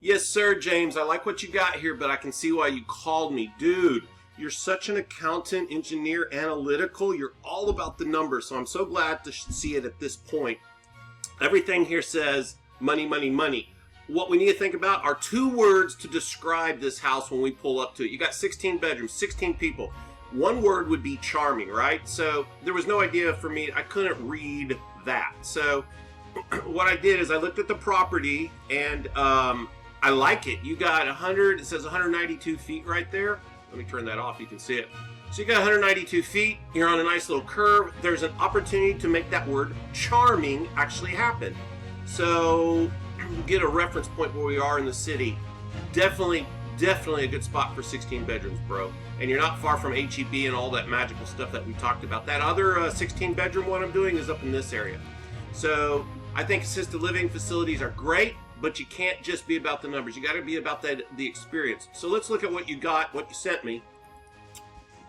Yes, sir, James. I like what you got here, but I can see why you called me. Dude, you're such an accountant, engineer, analytical. You're all about the numbers, so I'm so glad to see it at this point. Everything here says money, money, money. What we need to think about are two words to describe this house when we pull up to it. You got 16 bedrooms, 16 people. One word would be charming, right? So there was no idea for me. I couldn't read that. So what I did is I looked at the property and I like it. You got 100, it says 192 feet right there. Let me turn that off, you can see it. So you got 192 feet, you're on a nice little curve. There's an opportunity to make that word charming actually happen. So get a reference point where we are in the city. Definitely a good spot for 16 bedrooms, bro. And you're not far from HEB and all that magical stuff that we talked about. That other 16 bedroom one I'm doing is up in this area. So I think assisted living facilities are great, but you can't just be about the numbers. You got to be about the experience. So let's look at what you got, what you sent me.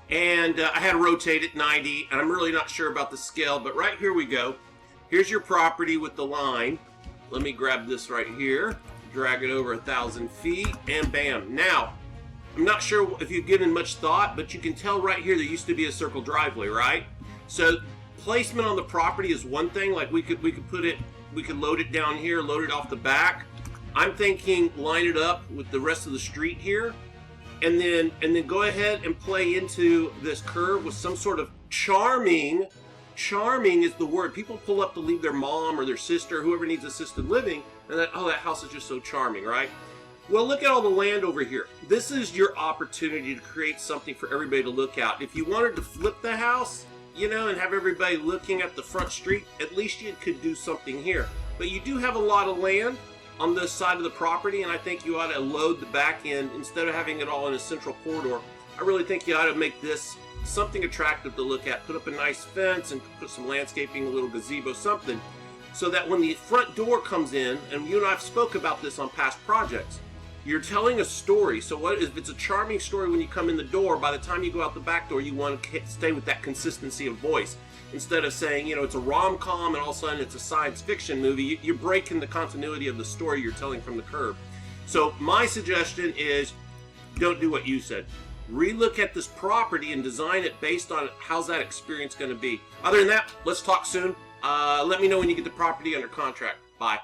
And I had to rotate it 90, and I'm really not sure about the scale, but right here we go. Here's your property with the line. Let me grab this right here, drag it over 1,000 feet, and bam. Now, I'm not sure if you've given much thought, but you can tell right here there used to be a circle driveway, right? So placement on the property is one thing. Like we could put it, we could load it down here, load it off the back. I'm thinking line it up with the rest of the street here, and then go ahead and play into this curve with some sort of charming. Charming is the word. People pull up to leave their mom or their sister, whoever needs assisted living, and that house is just so charming, right? Well, look at all the land over here. This is your opportunity to create something for everybody to look at. If you wanted to flip the house, and have everybody looking at the front street, at least you could do something here. But you do have a lot of land on this side of the property, and I think you ought to load the back end instead of having it all in a central corridor. I really think you ought to make this something attractive to look at. Put up a nice fence and put some landscaping, a little gazebo, something, so that when the front door comes in, and you and I have spoke about this on past projects, you're telling a story. So what if it's a charming story when you come in the door, by the time you go out the back door, you want to stay with that consistency of voice. Instead of saying, it's a rom-com and all of a sudden it's a science fiction movie, you're breaking the continuity of the story you're telling from the curb. So my suggestion is, don't do what you said. Relook at this property and design it based on how's that experience going to be. Other than that, let's talk soon. Let me know when you get the property under contract. Bye.